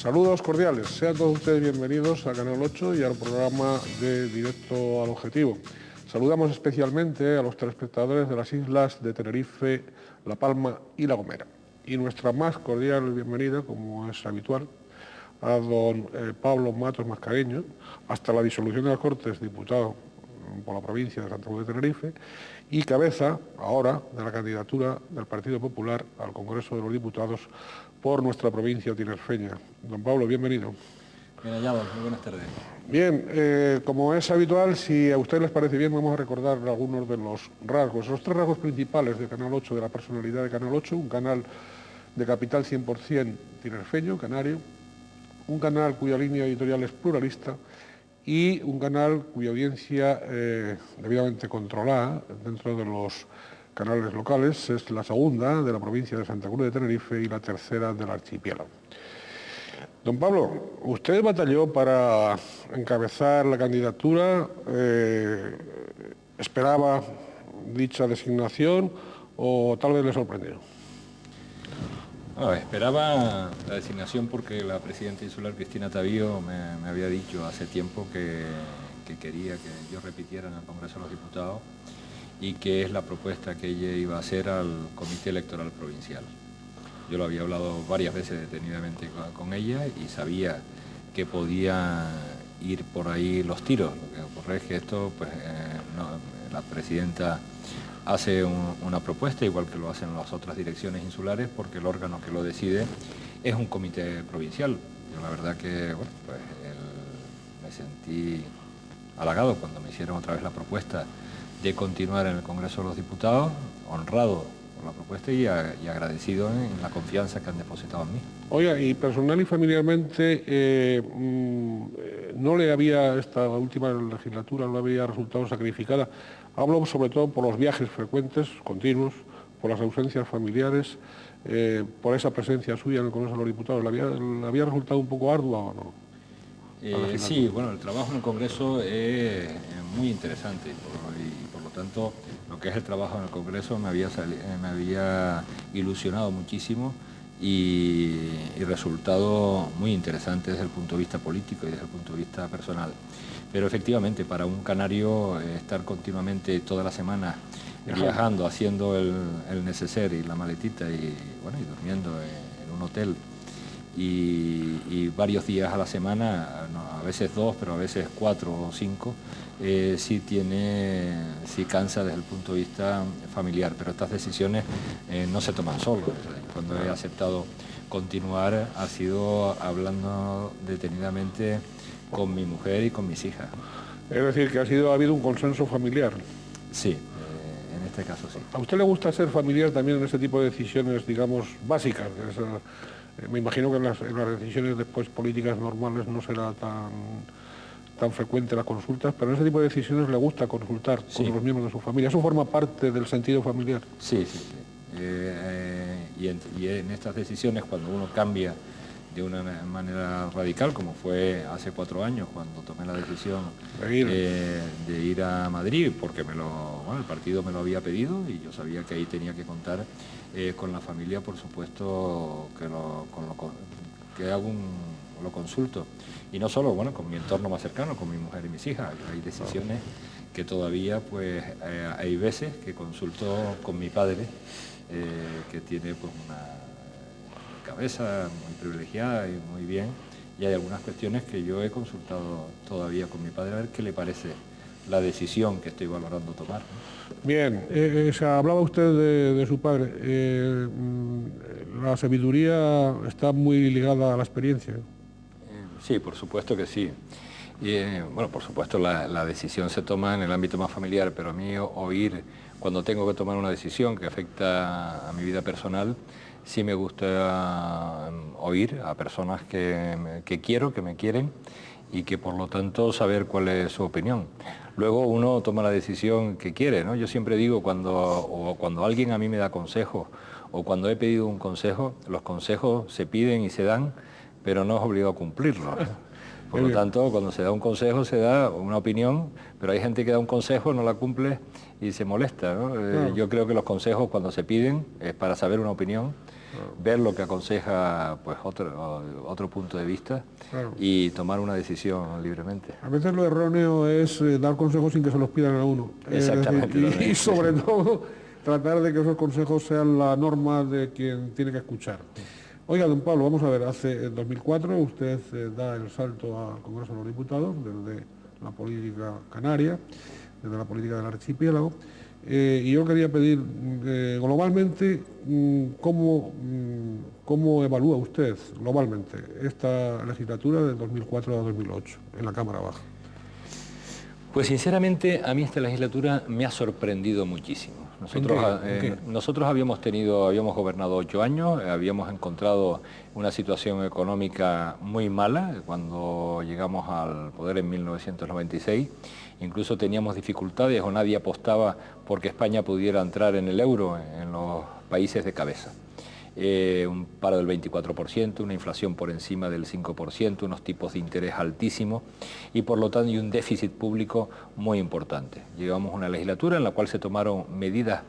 Saludos cordiales, sean todos ustedes bienvenidos a Canal 8 y al programa de Directo al Objetivo. Saludamos especialmente a los telespectadores de las islas de Tenerife, La Palma y La Gomera. Y nuestra más cordial bienvenida, como es habitual, a don Pablo Matos Mascareño, hasta la disolución de las Cortes, diputado por la provincia de Santa Cruz de Tenerife, y cabeza, ahora, de la candidatura del Partido Popular al Congreso de los Diputados por nuestra provincia tinerfeña. Don Pablo, bienvenido. Bien hallado, muy buenas tardes. Bien, como es habitual, si a ustedes les parece bien, vamos a recordar algunos de los rasgos, los tres rasgos principales de Canal 8, de la personalidad de Canal 8, un canal de capital 100% tinerfeño, canario, un canal cuya línea editorial es pluralista y un canal cuya audiencia debidamente controlada dentro de los canales locales es la segunda de la provincia de Santa Cruz de Tenerife y la tercera del archipiélago. Don Pablo, usted batalló para encabezar la candidatura, ¿esperaba dicha designación o tal vez le sorprendió? Esperaba la designación porque la presidenta insular Cristina Tavío me había dicho hace tiempo que quería que yo repitiera en el Congreso de los Diputados y que es la propuesta que ella iba a hacer al Comité Electoral Provincial. Yo lo había hablado varias veces detenidamente con ella y sabía que podía ir por ahí los tiros. Lo que ocurre es que esto, pues, la presidenta hace una propuesta, igual que lo hacen las otras direcciones insulares, porque el órgano que lo decide es un comité provincial. Yo la verdad que, bueno, pues, me sentí halagado cuando me hicieron otra vez la propuesta de continuar en el Congreso de los Diputados, honrado por la propuesta y agradecido en la confianza que han depositado en mí. Oiga, y personal y familiarmente, ¿no le había, esta última legislatura, no le había resultado sacrificada? Hablo sobre todo por los viajes frecuentes, continuos, por las ausencias familiares, por esa presencia suya en el Congreso de los Diputados. ¿Le había resultado un poco ardua o no? Sí, bueno, el trabajo en el Congreso es muy interesante y por lo tanto lo que es el trabajo en el Congreso me había ilusionado muchísimo y resultado muy interesante desde el punto de vista político y desde el punto de vista personal. Pero efectivamente, para un canario estar continuamente toda la semana viajando, haciendo el neceser y la maletita y, bueno, y durmiendo en un hotel y varios días a la semana, no, a veces 2, pero a veces 4 o 5, sí cansa desde el punto de vista familiar, pero estas decisiones no se toman solos. Cuando he aceptado continuar ha sido hablando detenidamente con mi mujer y con mis hijas. Es decir, que ha habido un consenso familiar. Sí, en este caso sí. ¿A usted le gusta ser familiar también en ese tipo de decisiones, digamos, básicas? Me imagino que en las decisiones después políticas normales no será tan frecuente las consultas, pero en ese tipo de decisiones le gusta consultar con los miembros de su familia. ¿Eso forma parte del sentido familiar? Sí. Y en estas decisiones, cuando uno cambia de una manera radical, como fue hace 4 años, cuando tomé la decisión de ir a Madrid, porque el partido me lo había pedido y yo sabía que ahí tenía que contar con la familia, por supuesto, que lo consulto. Y no solo, bueno, con mi entorno más cercano, con mi mujer y mis hijas. Hay decisiones que todavía, pues, hay veces que consulto con mi padre, que tiene, pues, una cabeza muy privilegiada y muy bien, y hay algunas cuestiones que yo he consultado todavía con mi padre a ver qué le parece la decisión que estoy valorando tomar. Bien, hablaba usted de su padre. ¿La sabiduría está muy ligada a la experiencia? Sí, por supuesto que sí. Bueno, por supuesto la decisión se toma en el ámbito más familiar, pero a mí cuando tengo que tomar una decisión que afecta a mi vida personal, sí me gusta oír a personas que quiero, que me quieren y que por lo tanto saber cuál es su opinión. Luego uno toma la decisión que quiere, ¿no? Yo siempre digo cuando alguien a mí me da consejos o cuando he pedido un consejo, los consejos se piden y se dan, pero no es obligado a cumplirlos. Por lo tanto, cuando se da un consejo, se da una opinión, pero hay gente que da un consejo, no la cumple y se molesta, ¿no? Yo creo que los consejos, cuando se piden, es para saber una opinión ver lo que aconseja pues otro punto de vista, claro, y tomar una decisión libremente. a veces lo erróneo es dar consejos sin que se los pidan a uno. Exactamente. Es decir, y sobre todo tratar de que esos consejos sean la norma de quien tiene que escuchar. Oiga, don Pablo, vamos a ver, en 2004 usted da el salto al Congreso de los Diputados desde la política canaria, desde la política del archipiélago, y yo quería pedir globalmente cómo evalúa usted globalmente esta legislatura de 2004 a 2008 en la Cámara Baja. Pues sinceramente a mí esta legislatura me ha sorprendido muchísimo. Nosotros habíamos gobernado 8 años, habíamos encontrado una situación económica muy mala cuando llegamos al poder en 1996. Incluso teníamos dificultades o nadie apostaba porque España pudiera entrar en el euro en los países de cabeza. Un paro del 24%, una inflación por encima del 5%, unos tipos de interés altísimos y por lo tanto un déficit público muy importante. Llevamos una legislatura en la cual se tomaron medidas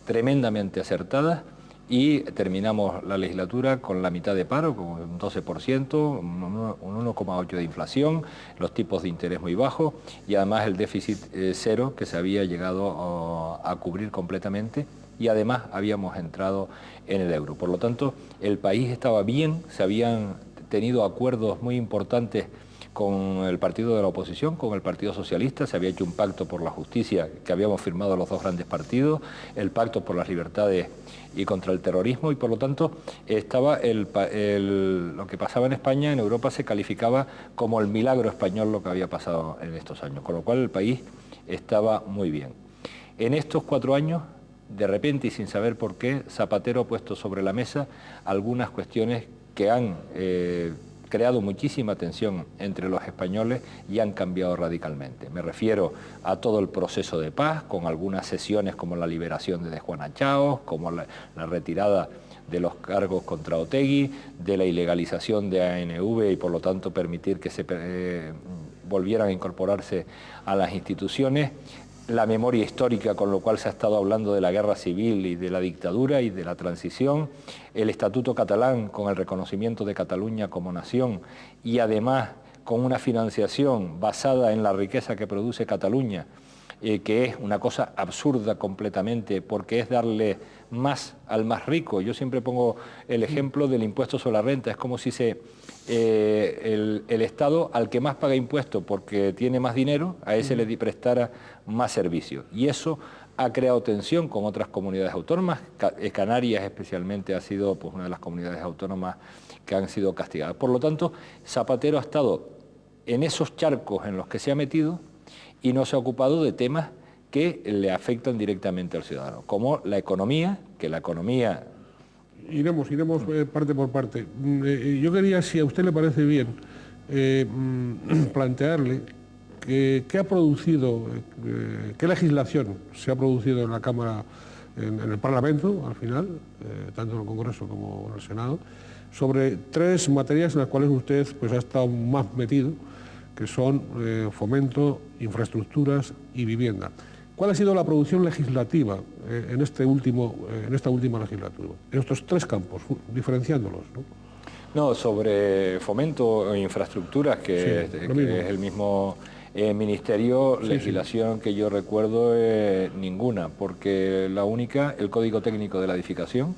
tremendamente acertadas y terminamos la legislatura con la mitad de paro, con un 12%, un 1,8% de inflación, los tipos de interés muy bajos y además el déficit cero que se había llegado a cubrir completamente, y además habíamos entrado en el euro. Por lo tanto, el país estaba bien, se habían tenido acuerdos muy importantes con el partido de la oposición, con el Partido Socialista, se había hecho un pacto por la justicia que habíamos firmado los dos grandes partidos, el pacto por las libertades y contra el terrorismo, y por lo tanto estaba lo que pasaba en España, en Europa se calificaba como el milagro español lo que había pasado en estos años, con lo cual el país estaba muy bien. En estos 4 años, de repente y sin saber por qué, Zapatero ha puesto sobre la mesa algunas cuestiones que han creado muchísima tensión entre los españoles y han cambiado radicalmente. Me refiero a todo el proceso de paz, con algunas sesiones como la liberación de Juana Chaos, como la retirada de los cargos contra Otegi, de la ilegalización de ANV y por lo tanto permitir que se volvieran a incorporarse a las instituciones, la memoria histórica, con lo cual se ha estado hablando de la guerra civil y de la dictadura y de la transición, el Estatuto catalán con el reconocimiento de Cataluña como nación y además con una financiación basada en la riqueza que produce Cataluña, que es una cosa absurda completamente porque es darle más al más rico. Yo siempre pongo el ejemplo del impuesto sobre la renta, es como si el Estado al que más paga impuestos porque tiene más dinero, a ese le prestara más servicios. Y eso ha creado tensión con otras comunidades autónomas. Canarias especialmente ha sido pues, una de las comunidades autónomas que han sido castigadas. Por lo tanto, Zapatero ha estado en esos charcos en los que se ha metido y no se ha ocupado de temas que le afectan directamente al ciudadano, como la economía, que la economía... Iremos parte por parte. Yo quería, si a usted le parece bien, plantearle qué ha producido, qué legislación se ha producido en la Cámara, en el Parlamento, al final, tanto en el Congreso como en el Senado, sobre 3 materias en las cuales usted pues, ha estado más metido, que son fomento, infraestructuras y vivienda. ¿Cuál ha sido la producción legislativa en esta última legislatura? En estos 3 campos, diferenciándolos, ¿no? No, sobre fomento e infraestructuras, que Sí, es el mismo ministerio, sí, legislación que yo recuerdo, ninguna, porque la única, el Código Técnico de la Edificación,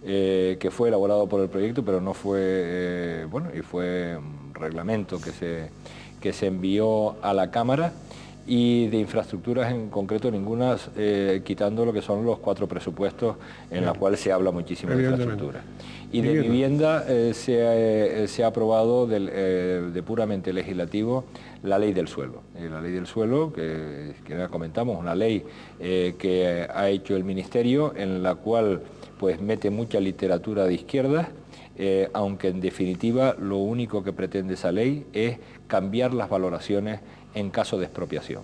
que fue elaborado por el proyecto, pero no fue, y fue un reglamento que se envió a la Cámara, y de infraestructuras en concreto ninguna, quitando lo que son los 4 presupuestos en los cuales se habla muchísimo de infraestructura. Y de vivienda se ha aprobado de puramente legislativo la ley del suelo. La ley del suelo, que ya comentamos, una ley que ha hecho el Ministerio, en la cual pues mete mucha literatura de izquierdas, aunque en definitiva lo único que pretende esa ley es cambiar las valoraciones en caso de expropiación.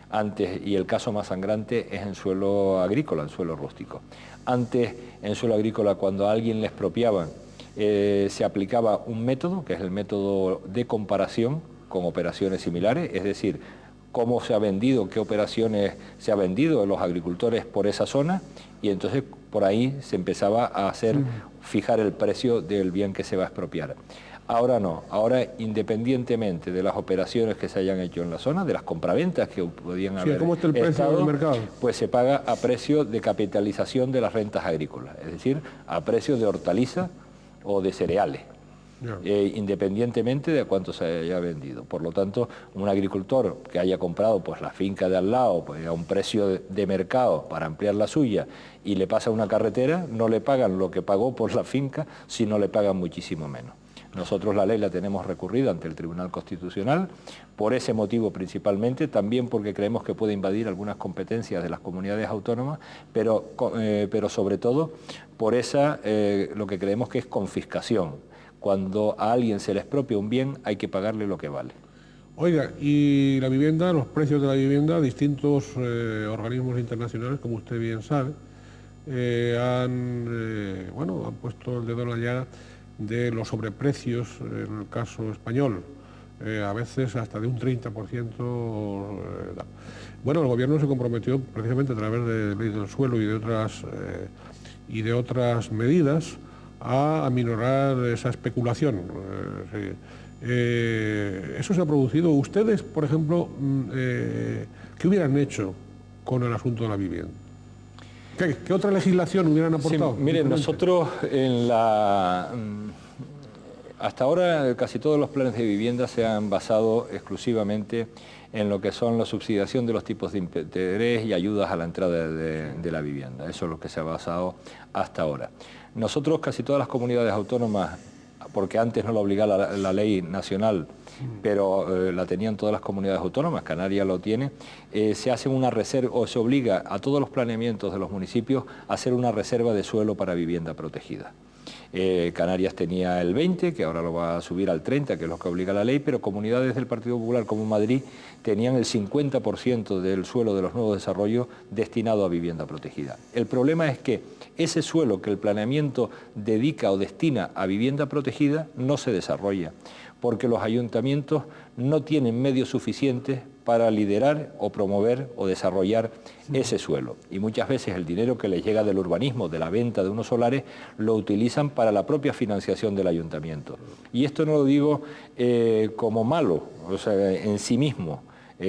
Antes, y el caso más sangrante es en suelo agrícola, en suelo rústico. Antes, en suelo agrícola, cuando a alguien le expropiaban, se aplicaba un método, que es el método de comparación con operaciones similares, es decir, cómo se ha vendido, qué operaciones se ha vendido de los agricultores por esa zona, y entonces por ahí se empezaba a fijar el precio del bien que se va a expropiar. Ahora no, ahora independientemente de las operaciones que se hayan hecho en la zona, de las compraventas que podían haber ¿cómo está el precio del mercado? Pues se paga a precio de capitalización de las rentas agrícolas, es decir, a precio de hortalizas o de cereales. Independientemente de cuánto se haya vendido. Por lo tanto, un agricultor que haya comprado pues la finca de al lado pues, a un precio de mercado para ampliar la suya y le pasa una carretera, no le pagan lo que pagó por la finca, sino le pagan muchísimo menos. Nosotros la ley la tenemos recurrida ante el Tribunal Constitucional, por ese motivo principalmente, también porque creemos que puede invadir algunas competencias de las comunidades autónomas, pero sobre todo por esa, lo que creemos que es confiscación. Cuando a alguien se le expropia un bien, hay que pagarle lo que vale. Oiga, y la vivienda, los precios de la vivienda, distintos organismos internacionales, como usted bien sabe, han puesto el dedo en la llaga de los sobreprecios en el caso español, a veces hasta de un 30%. Bueno, el gobierno se comprometió precisamente a través de ley del suelo y de otras medidas a aminorar esa especulación. Eso se ha producido. Ustedes, por ejemplo, ¿qué hubieran hecho con el asunto de la vivienda? ¿Qué otra legislación hubieran aportado? Sí, miren, nosotros hasta ahora casi todos los planes de vivienda se han basado exclusivamente en lo que son la subsidiación de los tipos de interés y ayudas a la entrada de la vivienda. Eso es lo que se ha basado hasta ahora. Nosotros, casi todas las comunidades autónomas, porque antes no lo obligaba la ley nacional, pero la tenían todas las comunidades autónomas, Canarias lo tiene, se hace una reserva, o se obliga a todos los planeamientos de los municipios a hacer una reserva de suelo para vivienda protegida. Canarias tenía el 20, que ahora lo va a subir al 30, que es lo que obliga la ley, pero comunidades del Partido Popular como Madrid tenían el 50% del suelo de los nuevos desarrollos destinado a vivienda protegida. El problema es que ese suelo que el planeamiento dedica o destina a vivienda protegida no se desarrolla, porque los ayuntamientos no tienen medios suficientes para liderar o promover o desarrollar ese suelo. Y muchas veces el dinero que les llega del urbanismo, de la venta de unos solares, lo utilizan para la propia financiación del ayuntamiento. Y esto no lo digo como malo, o sea, en sí mismo.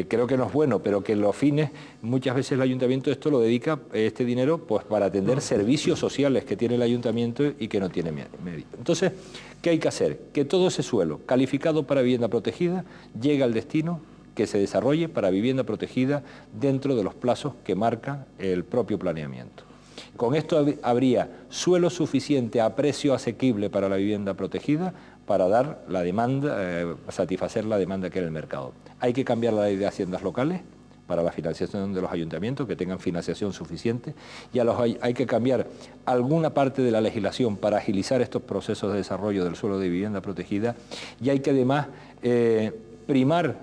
Creo que no es bueno, pero que los fines, muchas veces el ayuntamiento esto lo dedica, este dinero, pues para atender servicios sociales que tiene el ayuntamiento y que no tiene medio. Entonces, ¿qué hay que hacer? Que todo ese suelo calificado para vivienda protegida llegue al destino, que se desarrolle para vivienda protegida dentro de los plazos que marca el propio planeamiento. Con esto habría suelo suficiente a precio asequible para la vivienda protegida para dar la demanda, satisfacer la demanda que hay en el mercado. Hay que cambiar la ley de haciendas locales para la financiación de los ayuntamientos, que tengan financiación suficiente, y hay que cambiar alguna parte de la legislación para agilizar estos procesos de desarrollo del suelo de vivienda protegida, y hay que además primar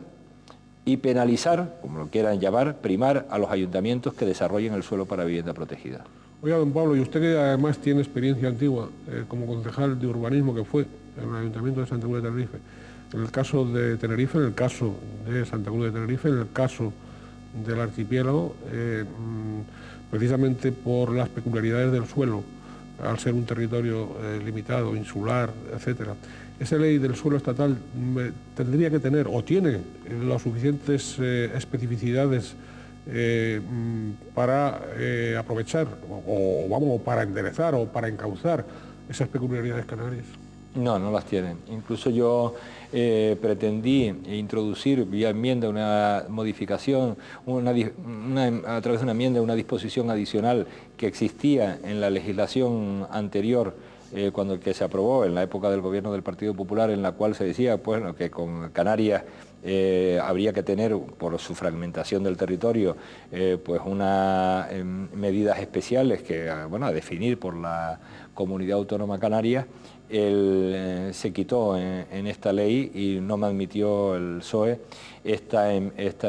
y penalizar, como lo quieran llamar, primar a los ayuntamientos que desarrollen el suelo para vivienda protegida. Oiga, don Pablo, y usted que además tiene experiencia antigua como concejal de urbanismo que fue en el Ayuntamiento de Santa Cruz de Tenerife, en el caso de Tenerife, en el caso de Santa Cruz de Tenerife, en el caso del archipiélago, precisamente por las peculiaridades del suelo, al ser un territorio limitado, insular, etcétera. Esa ley del suelo estatal tendría que tener, o tiene, las suficientes especificidades para aprovechar, o para enderezar, o para encauzar esas peculiaridades canarias. No, no las tienen. Incluso yo pretendí introducir vía enmienda una modificación, a través de una enmienda, una disposición adicional que existía en la legislación anterior, que se aprobó en la época del gobierno del Partido Popular, en la cual se decía que con Canarias habría que tener, por su fragmentación del territorio, pues unas medidas especiales que, a definir por la Comunidad Autónoma Canaria. Se quitó en esta ley y no me admitió el PSOE esta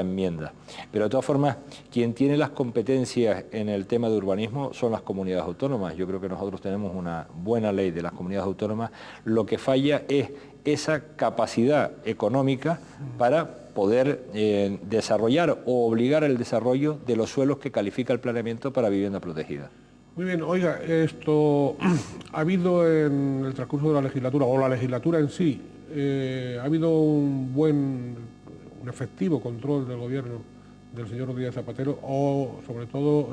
enmienda. Pero de todas formas, quien tiene las competencias en el tema de urbanismo son las comunidades autónomas. Yo creo que nosotros tenemos una buena ley de las comunidades autónomas. Lo que falla es esa capacidad económica para poder desarrollar o obligar el desarrollo de los suelos que califica el planeamiento para vivienda protegida. Muy bien, oiga, esto ha habido en el transcurso de la legislatura, o la legislatura en sí, ha habido un efectivo control del gobierno del señor Rodríguez Zapatero, o sobre todo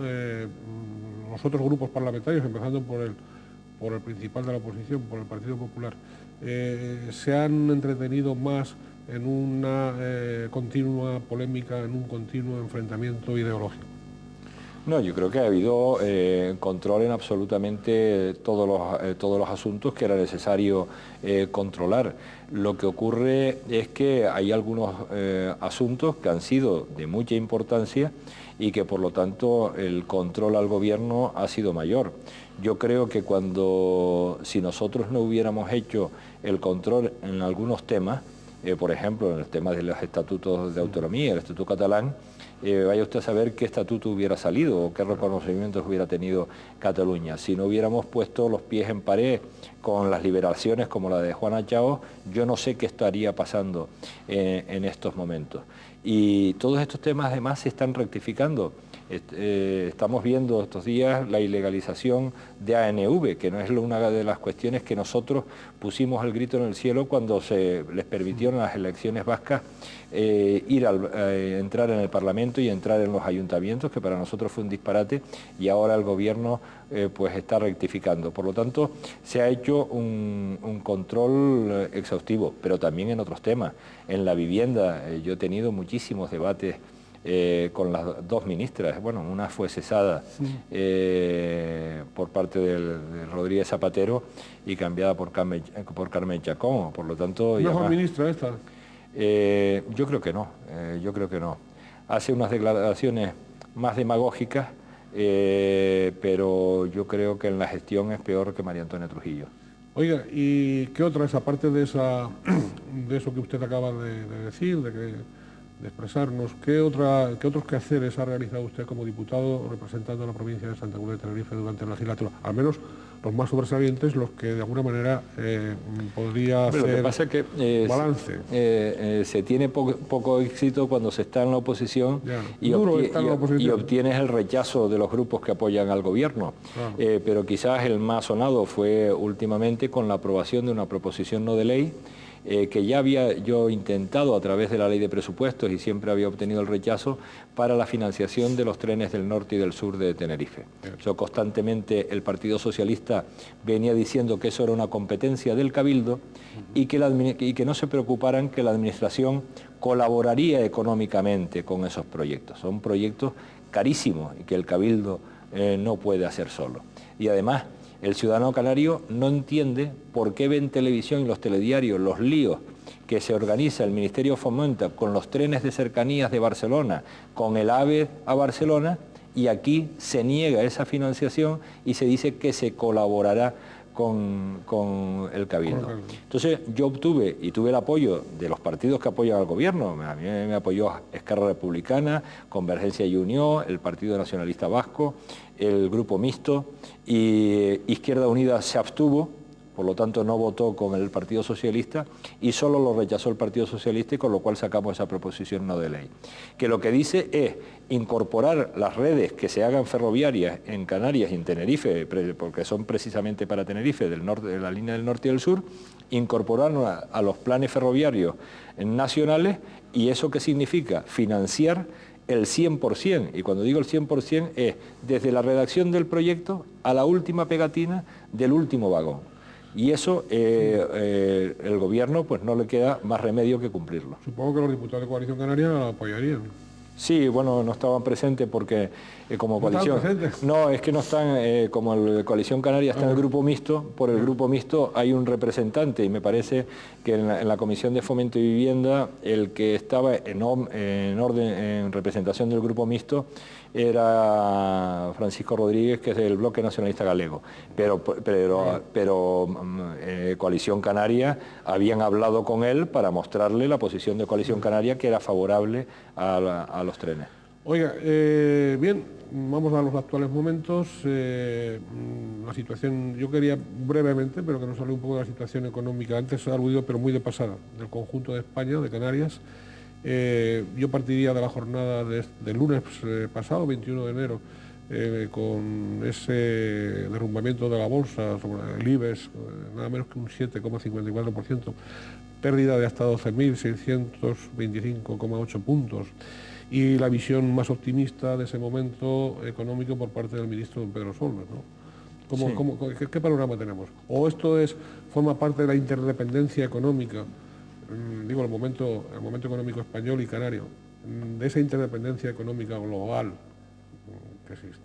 los otros grupos parlamentarios, empezando por el principal de la oposición, por el Partido Popular, se han entretenido más en una continua polémica, en un continuo enfrentamiento ideológico. No, yo creo que ha habido control en absolutamente todos los asuntos que era necesario controlar. Lo que ocurre es que hay algunos asuntos que han sido de mucha importancia y que por lo tanto el control al gobierno ha sido mayor. Yo creo que si nosotros no hubiéramos hecho el control en algunos temas, por ejemplo en el tema de los estatutos de autonomía, el estatuto catalán, vaya usted a saber qué estatuto hubiera salido o qué reconocimientos hubiera tenido Cataluña. Si no hubiéramos puesto los pies en pared con las liberaciones como la de Juana Chao, yo no sé qué estaría pasando en estos momentos. Y todos estos temas además se están rectificando. Estamos viendo estos días la ilegalización de ANV, que no es una de las cuestiones que nosotros pusimos el grito en el cielo cuando se les permitieron a las elecciones vascas entrar en el Parlamento y entrar en los ayuntamientos, que para nosotros fue un disparate, y ahora el gobierno pues está rectificando. Por lo tanto, se ha hecho un control exhaustivo, pero también en otros temas. En la vivienda, yo he tenido muchísimos debates con las dos ministras. Bueno, una fue cesada por parte de Rodríguez Zapatero y cambiada por Carmen Chacón, por lo tanto... ¿No fue ministra esta? Yo creo que no, Hace unas declaraciones más demagógicas, pero yo creo que en la gestión es peor que María Antonia Trujillo. Oiga, ¿y qué otras, aparte de eso que usted acaba de decir, de expresarnos, ¿qué otros quehaceres ha realizado usted como diputado representando a la provincia de Santa Cruz de Tenerife durante la legislatura? Al menos los más sobresalientes, los que de alguna manera podría hacer lo que pasa es que, balance. Se tiene poco éxito cuando se está en la oposición, y obtienes el rechazo de los grupos que apoyan al gobierno. Claro. Pero quizás el más sonado fue últimamente con la aprobación de una proposición no de ley, que ya había yo intentado a través de la ley de presupuestos y siempre había obtenido el rechazo para la financiación de los trenes del norte y del sur de Tenerife. Yo constantemente el Partido Socialista venía diciendo que eso era una competencia del Cabildo y que no se preocuparan, que la Administración colaboraría económicamente con esos proyectos. Son proyectos carísimos y que el Cabildo no puede hacer solo. Y además, el ciudadano canario no entiende por qué ve en televisión y los telediarios los líos que se organiza el Ministerio de Fomento con los trenes de cercanías de Barcelona, con el AVE a Barcelona, y aquí se niega esa financiación y se dice que se colaborará con el Cabildo. Entonces yo tuve el apoyo de los partidos que apoyan al gobierno. A mí me apoyó Esquerra Republicana, Convergencia y Unió, el Partido Nacionalista Vasco, el Grupo Mixto, y Izquierda Unida se abstuvo, por lo tanto no votó con el Partido Socialista y solo lo rechazó el Partido Socialista, y con lo cual sacamos esa proposición no de ley, que lo que dice es incorporar las redes que se hagan ferroviarias en Canarias y en Tenerife, porque son precisamente para Tenerife, del norte, de la línea del norte y del sur, incorporarnos a los planes ferroviarios nacionales. ¿Y eso qué significa? Financiar el 100%, y cuando digo el 100% es desde la redacción del proyecto a la última pegatina del último vagón. Y eso el gobierno pues no le queda más remedio que cumplirlo. Supongo que los diputados de Coalición Canaria lo apoyarían. Sí, bueno, no estaban presentes porque como coalición... No, es que no están, como el Coalición Canaria está en el Grupo Mixto, por el Grupo Mixto hay un representante, y me parece que en la Comisión de Fomento y Vivienda el que estaba en representación del Grupo Mixto era Francisco Rodríguez, que es del Bloque Nacionalista Galego, pero Coalición Canaria habían hablado con él para mostrarle la posición de Coalición Canaria, que era favorable a los trenes. Oiga, bien, vamos a los actuales momentos. La situación, yo quería brevemente, pero que nos hable un poco de la situación económica. Antes he aludido, pero muy de pasada, del conjunto de España, de Canarias. Yo partiría de la jornada del lunes pasado, 21 de enero, con ese derrumbamiento de la bolsa sobre el IBEX, nada menos que un 7,54%, pérdida de hasta 12.625,8 puntos, y la visión más optimista de ese momento económico por parte del ministro don Pedro Solbes, ¿no? Sí. ¿Qué panorama tenemos? ¿O esto forma parte de la interdependencia económica, digo, el momento económico español y canario, de esa interdependencia económica global que existe?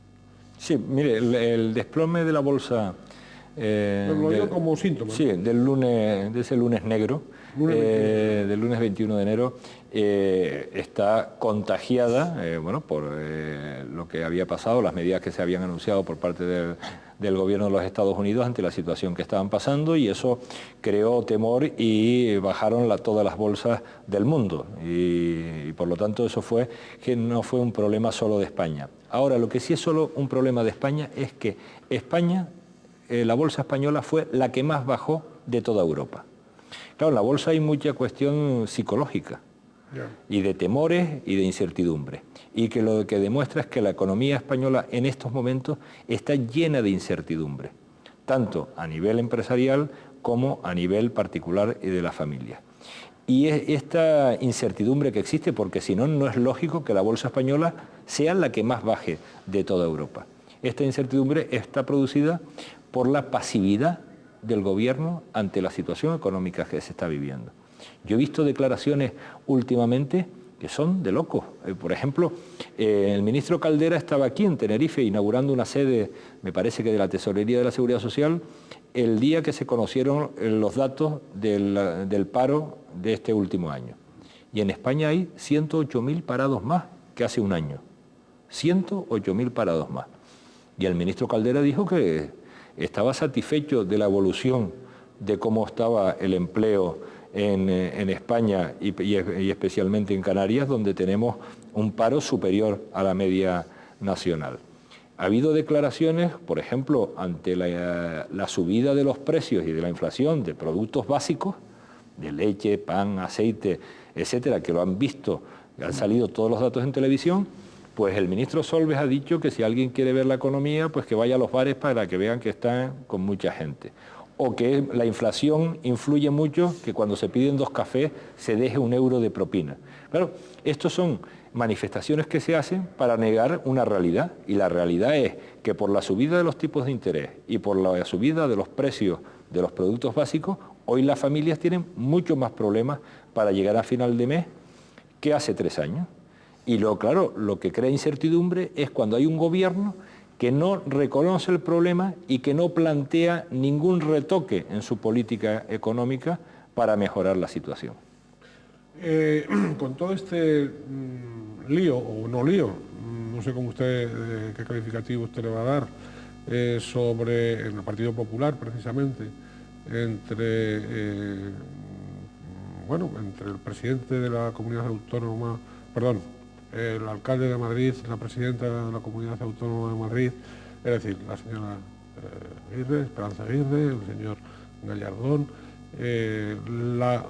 Sí, mire, el desplome de la bolsa... Lo digo como síntoma. Sí, de ese lunes negro, del lunes 21 de enero, está contagiada por lo que había pasado, las medidas que se habían anunciado por parte del gobierno de los Estados Unidos ante la situación que estaban pasando, y eso creó temor y bajaron todas las bolsas del mundo, y por lo tanto eso no fue un problema solo de España. Ahora, lo que sí es solo un problema de España es que España, la bolsa española fue la que más bajó de toda Europa. Claro, en la bolsa hay mucha cuestión psicológica, y de temores y de incertidumbre, y que lo que demuestra es que la economía española en estos momentos está llena de incertidumbre, tanto a nivel empresarial como a nivel particular y de la familia. Y es esta incertidumbre que existe, porque si no, no es lógico que la bolsa española sea la que más baje de toda Europa. Esta incertidumbre está producida por la pasividad del gobierno ante la situación económica que se está viviendo. Yo he visto declaraciones últimamente que son de locos. Por ejemplo, el ministro Caldera estaba aquí en Tenerife inaugurando una sede, me parece que de la Tesorería de la Seguridad Social, el día que se conocieron los datos del paro de este último año. Y en España hay 108.000 parados más que hace un año. 108.000 parados más. Y el ministro Caldera dijo que estaba satisfecho de la evolución de cómo estaba el empleo en España y especialmente en Canarias, donde tenemos un paro superior a la media nacional. Ha habido declaraciones, por ejemplo, ante la subida de los precios y de la inflación de productos básicos, de leche, pan, aceite, etcétera, que lo han visto, han salido todos los datos en televisión. Pues el ministro Solbes ha dicho que si alguien quiere ver la economía, pues que vaya a los bares para que vean que están con mucha gente. O que la inflación influye mucho, que cuando se piden 2 cafés se deje 1 euro de propina. Claro, estos son manifestaciones que se hacen para negar una realidad, y la realidad es que por la subida de los tipos de interés y por la subida de los precios de los productos básicos, hoy las familias tienen mucho más problemas para llegar a final de mes que hace 3 años. Y claro, lo que crea incertidumbre es cuando hay un gobierno que no reconoce el problema y que no plantea ningún retoque en su política económica para mejorar la situación. Con todo este lío, o no lío, no sé cómo usted, qué calificativo usted le va a dar, sobre el Partido Popular, precisamente, entre el presidente de la comunidad autónoma, el alcalde de Madrid, la presidenta de la Comunidad Autónoma de Madrid, es decir, la señora Esperanza Aguirre, el señor Gallardón, la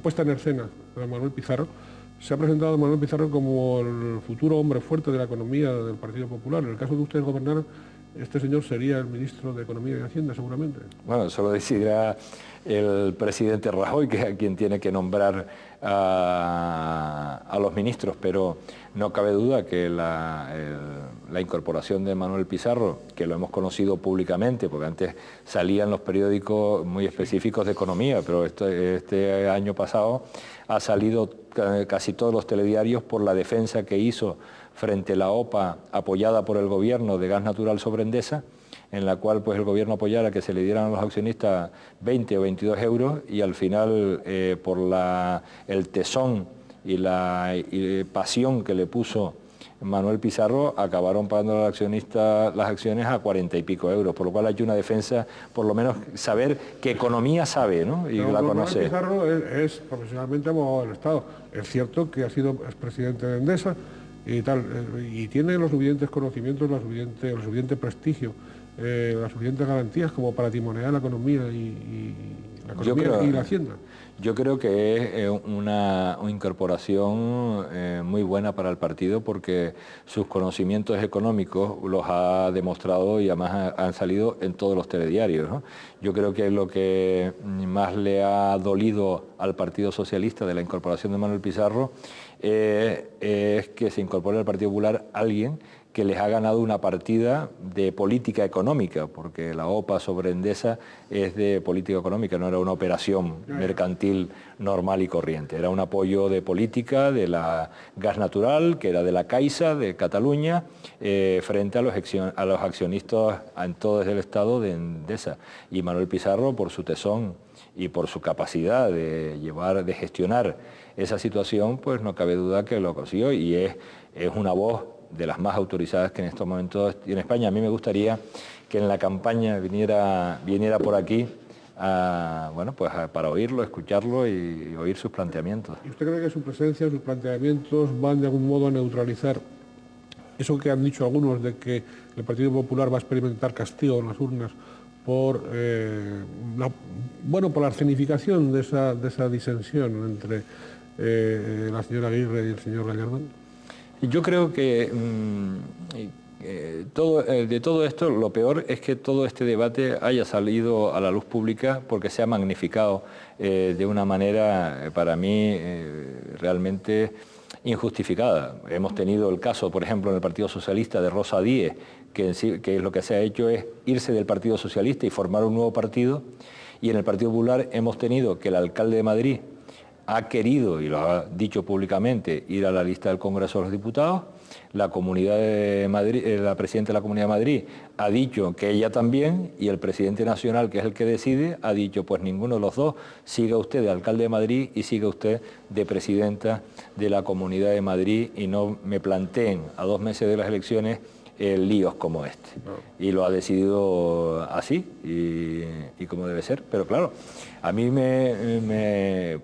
puesta en escena de Manuel Pizarro. Se ha presentado a Manuel Pizarro como el futuro hombre fuerte de la economía del Partido Popular. En el caso de ustedes gobernaran, este señor sería el ministro de Economía y Hacienda, seguramente. Bueno, eso lo decidirá el presidente Rajoy, que es a quien tiene que nombrar a los ministros, pero no cabe duda que la incorporación de Manuel Pizarro, que lo hemos conocido públicamente, porque antes salían los periódicos muy específicos de economía, pero este año pasado ha salido casi todos los telediarios por la defensa que hizo frente a la OPA apoyada por el gobierno de gas natural sobre Endesa, en la cual pues el gobierno apoyara que se le dieran a los accionistas 20 o 22 euros, y al final por el tesón y la pasión que le puso Manuel Pizarro, acabaron pagando al accionista las acciones a 40 y pico euros, por lo cual hay una defensa, por lo menos saber que economía sabe, ¿no? Y pero la Manuel conoce. Pizarro es profesionalmente abogado del Estado. Es cierto que ha sido expresidente de Endesa y tal, y tiene los suficientes conocimientos, el suficiente prestigio, las suficientes garantías como para timonear la economía y la hacienda. Yo creo que es una incorporación muy buena para el partido, porque sus conocimientos económicos los ha demostrado y además han salido en todos los telediarios, ¿no? Yo creo que lo que más le ha dolido al Partido Socialista de la incorporación de Manuel Pizarro es que se incorpore al Partido Popular alguien que les ha ganado una partida de política económica, porque la OPA sobre Endesa es de política económica, no era una operación mercantil normal y corriente, era un apoyo de política de la gas natural, que era de la Caixa, de Cataluña, frente a los accionistas en todo el Estado de Endesa. Y Manuel Pizarro, por su tesón y por su capacidad de gestionar esa situación, pues no cabe duda que lo consiguió, y es una voz de las más autorizadas que en estos momentos tiene España. A mí me gustaría que en la campaña viniera por aquí para oírlo, escucharlo y oír sus planteamientos. ¿Y usted cree que su presencia, sus planteamientos van de algún modo a neutralizar eso que han dicho algunos de que el Partido Popular va a experimentar castigo en las urnas por la escenificación de esa disensión entre la señora Aguirre y el señor Gallardón? Yo creo que de todo esto, lo peor es que todo este debate haya salido a la luz pública, porque se ha magnificado de una manera, para mí, realmente injustificada. Hemos tenido el caso, por ejemplo, en el Partido Socialista de Rosa Díez, que lo que se ha hecho es irse del Partido Socialista y formar un nuevo partido, y en el Partido Popular hemos tenido que el alcalde de Madrid ha querido, y lo ha dicho públicamente, ir a la lista del Congreso de los Diputados. La Comunidad de Madrid, la presidenta de la Comunidad de Madrid ha dicho que ella también, y el presidente nacional, que es el que decide, ha dicho, pues ninguno de los dos, siga usted de alcalde de Madrid y siga usted de presidenta de la Comunidad de Madrid, y no me planteen a 2 meses de las elecciones líos como este. Y lo ha decidido así y como debe ser. Pero claro, a mí me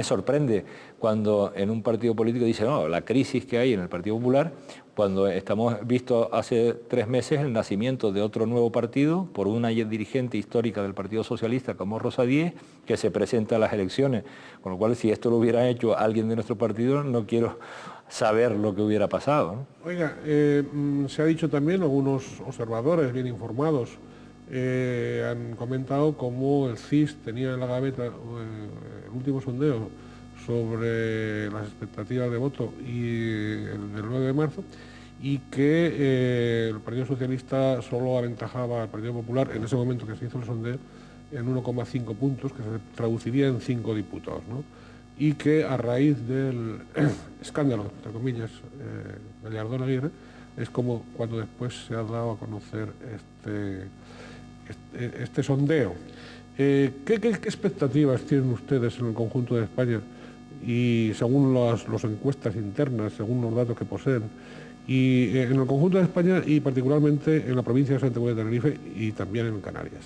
sorprende cuando en un partido político dice, no, la crisis que hay en el Partido Popular, cuando hemos visto hace 3 meses el nacimiento de otro nuevo partido por una dirigente histórica del Partido Socialista como Rosa Díez, que se presenta a las elecciones. Con lo cual, si esto lo hubiera hecho alguien de nuestro partido, no quiero saber lo que hubiera pasado, ¿no? Oiga, se ha dicho también, algunos observadores bien informados han comentado cómo el CIS tenía en la gaveta el último sondeo sobre las expectativas de voto el del 9 de marzo, y que el Partido Socialista solo aventajaba al Partido Popular en ese momento que se hizo el sondeo en 1,5 puntos, que se traduciría en 5 diputados, ¿no? Y que a raíz del escándalo, entre comillas, Gallardón Aguirre, es como cuando después se ha dado a conocer este sondeo. ¿Qué expectativas tienen ustedes en el conjunto de España, y según las encuestas internas, según los datos que poseen, y en el conjunto de España y particularmente en la provincia de Santa Cruz de Tenerife y también en Canarias?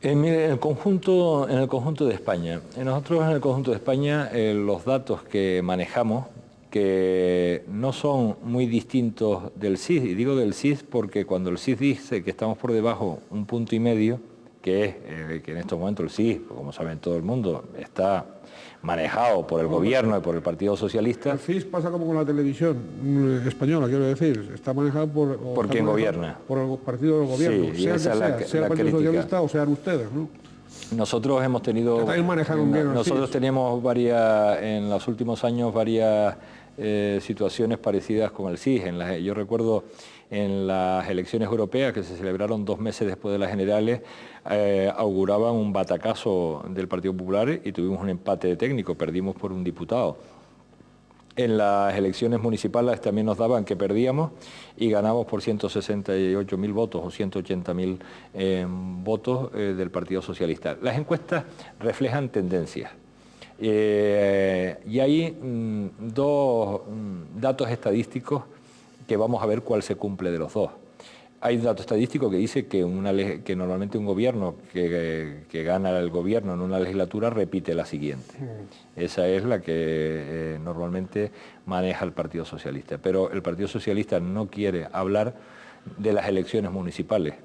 En el conjunto de España, nosotros en el conjunto de España los datos que manejamos, que no son muy distintos del CIS, y digo del CIS porque cuando el CIS dice que estamos por debajo 1,5 puntos, que es que en estos momentos el CIS, como saben todo el mundo, está manejado por el gobierno y por el Partido Socialista. El CIS pasa como con la televisión española, quiero decir, está manejado por quien gobierna. Por el partido del gobierno, sí, sea el Partido Socialista o sean ustedes, ¿no? Nosotros hemos tenido... Nosotros teníamos en los últimos años varias situaciones parecidas con el CIS. Yo recuerdo en las elecciones europeas, que se celebraron 2 meses después de las generales, auguraban un batacazo del Partido Popular y tuvimos un empate técnico, perdimos por 1 diputado. En las elecciones municipales también nos daban que perdíamos y ganamos por 168.000 votos o 180.000 votos del Partido Socialista. Las encuestas reflejan tendencias Y hay dos datos estadísticos que vamos a ver cuál se cumple de los dos. Hay un dato estadístico que dice que, que normalmente un gobierno que gana el gobierno en una legislatura repite la siguiente. Esa es la que normalmente maneja el Partido Socialista. Pero el Partido Socialista no quiere hablar de las elecciones municipales.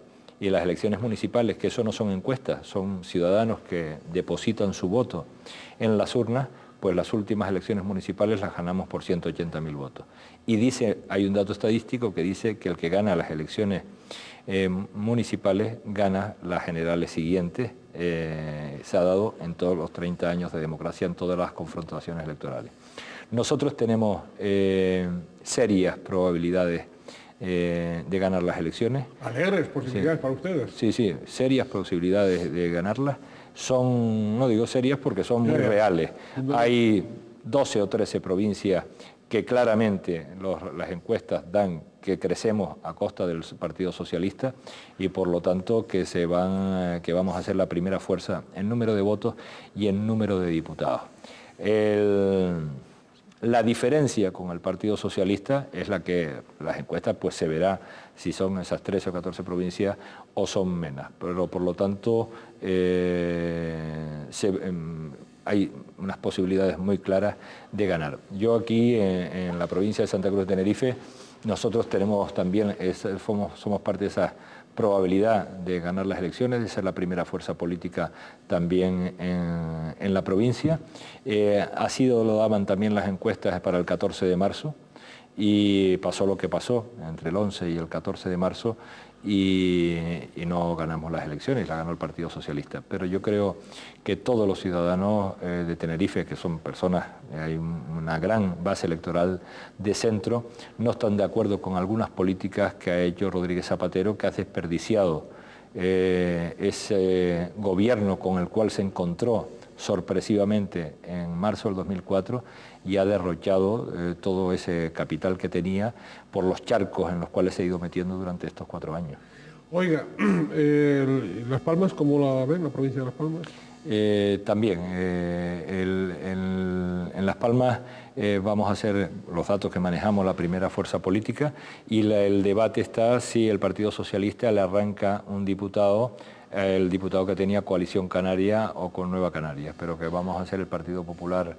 Y las elecciones municipales, que eso no son encuestas, son ciudadanos que depositan su voto en las urnas, pues las últimas elecciones municipales las ganamos por 180.000 votos. Y dice, hay un dato estadístico que dice que el que gana las elecciones municipales gana las generales siguientes. Se ha dado en todos los 30 años de democracia, en todas las confrontaciones electorales. Nosotros tenemos serias probabilidades de ganar las elecciones. Alegres posibilidades, sí, para ustedes. Sí, sí, serias posibilidades de ganarlas. Son, no digo serias porque son muy reales. Hay 12 o 13 provincias que claramente las encuestas dan que crecemos a costa del Partido Socialista y por lo tanto que vamos a ser la primera fuerza en número de votos y en número de diputados. La diferencia con el Partido Socialista es la que las encuestas pues se verá si son esas 13 o 14 provincias o son menos, pero por lo tanto hay unas posibilidades muy claras de ganar. Yo aquí en la provincia de Santa Cruz de Tenerife, nosotros tenemos también, somos parte de esa probabilidad de ganar las elecciones, de ser la primera fuerza política también en la provincia. Así lo daban también las encuestas para el 14 de marzo y pasó lo que pasó entre el 11 y el 14 de marzo y no ganamos las elecciones, la ganó el Partido Socialista. Pero yo creo que todos los ciudadanos de Tenerife, que son personas, hay una gran base electoral de centro, no están de acuerdo con algunas políticas que ha hecho Rodríguez Zapatero, que ha desperdiciado ese gobierno con el cual se encontró sorpresivamente en marzo del 2004 y ha derrochado todo ese capital que tenía por los charcos en los cuales se ha ido metiendo durante estos 4 años. Oiga, ¿Las Palmas cómo la ven, la provincia de Las Palmas? También, en Las Palmas vamos a ser los datos que manejamos la primera fuerza política y el debate está si el Partido Socialista le arranca un diputado, el diputado que tenía Coalición Canaria o con Nueva Canarias, pero que vamos a ser el Partido Popular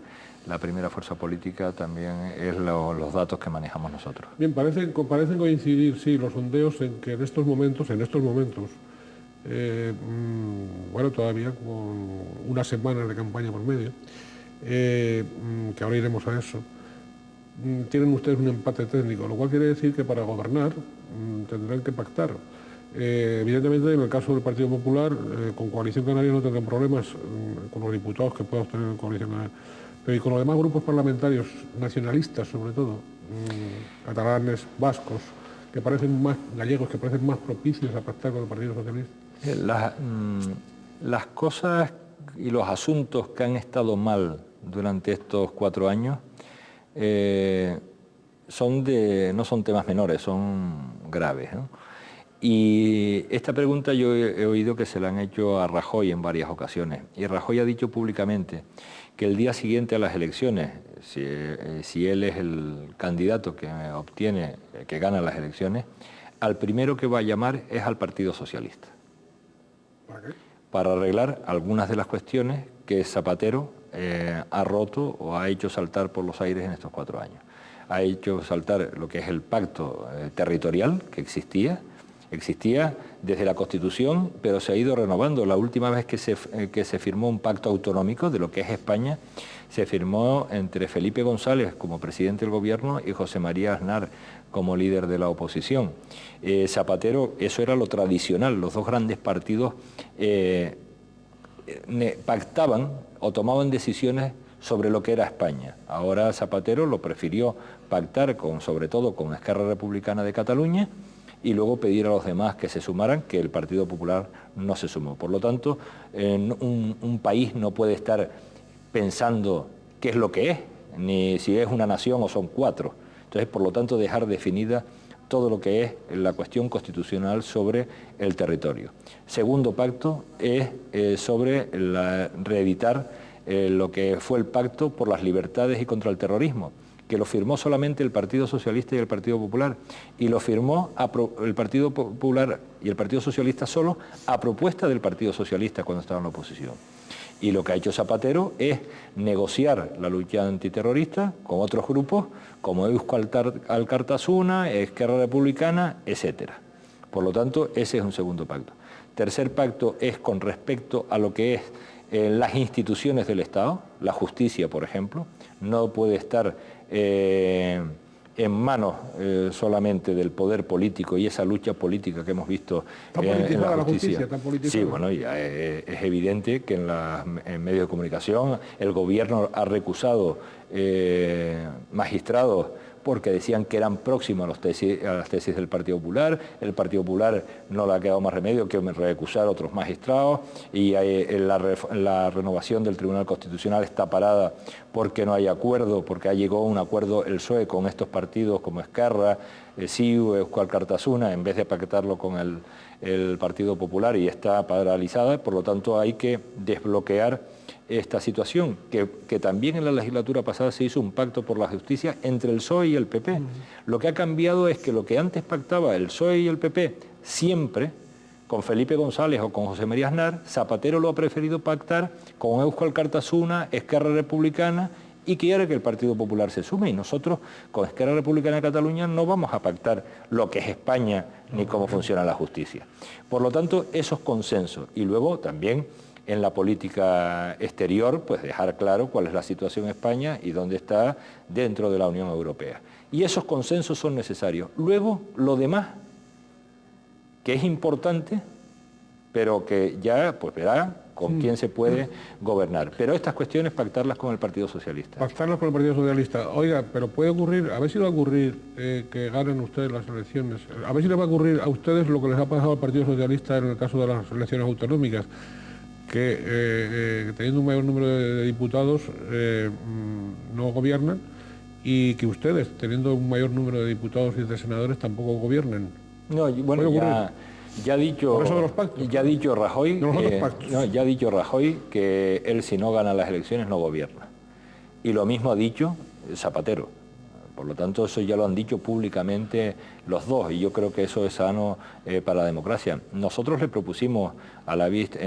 la primera fuerza política también es los datos que manejamos nosotros. Bien, parecen coincidir, sí, los sondeos en que en estos momentos, bueno, todavía con unas semanas de campaña por medio, que ahora iremos a eso, tienen ustedes un empate técnico, lo cual quiere decir que para gobernar tendrán que pactar. Evidentemente, en el caso del Partido Popular, con Coalición Canaria no tendrán problemas con los diputados que pueda obtener Coalición Canaria. Pero y con los demás grupos parlamentarios nacionalistas, sobre todo, catalanes, vascos, que parecen más gallegos, que parecen más propicios a pactar con el Partido Socialista. Las cosas y los asuntos que han estado mal durante estos 4 años no son temas menores, son graves, ¿no? Y esta pregunta yo he oído que se la han hecho a Rajoy en varias ocasiones. Y Rajoy ha dicho públicamente que el día siguiente a las elecciones, si él es el candidato que obtiene, que gana las elecciones, al primero que va a llamar es al Partido Socialista. ¿Para qué? Para arreglar algunas de las cuestiones que Zapatero ha roto o ha hecho saltar por los aires en estos 4 años. Ha hecho saltar lo que es el pacto territorial que existía desde la Constitución, pero se ha ido renovando. La última vez que se firmó un pacto autonómico de lo que es España, se firmó entre Felipe González como presidente del gobierno y José María Aznar como líder de la oposición. Zapatero, eso era lo tradicional, los dos grandes partidos pactaban o tomaban decisiones sobre lo que era España. Ahora Zapatero lo prefirió pactar sobre todo con Esquerra Republicana de Cataluña y luego pedir a los demás que se sumaran, que el Partido Popular no se sumó. Por lo tanto, un país no puede estar pensando qué es lo que es, ni si es una nación o son 4. Entonces, por lo tanto, dejar definida todo lo que es la cuestión constitucional sobre el territorio. Segundo pacto es sobre reeditar lo que fue el Pacto por las Libertades y contra el Terrorismo, que lo firmó solamente el Partido Socialista y el Partido Popular, y lo firmó el Partido Popular y el Partido Socialista solo a propuesta del Partido Socialista cuando estaba en la oposición. Y lo que ha hecho Zapatero es negociar la lucha antiterrorista con otros grupos como Eusko Alkartasuna, Esquerra Republicana, etc. Por lo tanto, ese es un segundo pacto. Tercer pacto es con respecto a lo que es las instituciones del Estado, la justicia, por ejemplo, no puede estar en manos solamente del poder político y esa lucha política que hemos visto en la justicia. Sí, bueno, ya es evidente que en medios de comunicación el gobierno ha recusado magistrados porque decían que eran próximos a las tesis del Partido Popular. El Partido Popular no le ha quedado más remedio que recusar a otros magistrados y la renovación del Tribunal Constitucional está parada porque no hay acuerdo, porque ha llegado a un acuerdo el PSOE con estos partidos como Esquerra, CiU, Eusko Alkartasuna, en vez de pactarlo con el Partido Popular, y está paralizada. Por lo tanto, hay que desbloquear esta situación, que también en la legislatura pasada se hizo un pacto por la justicia entre el PSOE y el PP. Lo que ha cambiado es que lo que antes pactaba el PSOE y el PP siempre, con Felipe González o con José María Aznar, Zapatero lo ha preferido pactar con Eusko Alkartasuna, Esquerra Republicana, y quiere que el Partido Popular se sume, y nosotros con Esquerra Republicana de Cataluña no vamos a pactar lo que es España ni cómo funciona la justicia. Por lo tanto, esos consensos, y luego también en la política exterior, pues dejar claro cuál es la situación en España y dónde está dentro de la Unión Europea. Y esos consensos son necesarios. Luego, lo demás, que es importante, pero que ya pues verá con quién se puede gobernar. Pero estas cuestiones pactarlas con el Partido Socialista. Pactarlas con el Partido Socialista. Oiga, pero puede ocurrir, a ver si va a ocurrir que ganen ustedes las elecciones, a ver si le va a ocurrir a ustedes lo que les ha pasado al Partido Socialista en el caso de las elecciones autonómicas, que teniendo un mayor número de diputados no gobiernan, y que ustedes, teniendo un mayor número de diputados y de senadores, tampoco gobiernen. No, bueno, ya ha dicho Rajoy, ya ha dicho Rajoy que él, si no gana las elecciones, no gobierna. Y lo mismo ha dicho Zapatero. Por lo tanto, eso ya lo han dicho públicamente los dos, y yo creo que eso es sano para la democracia. Nosotros le propusimos a la vista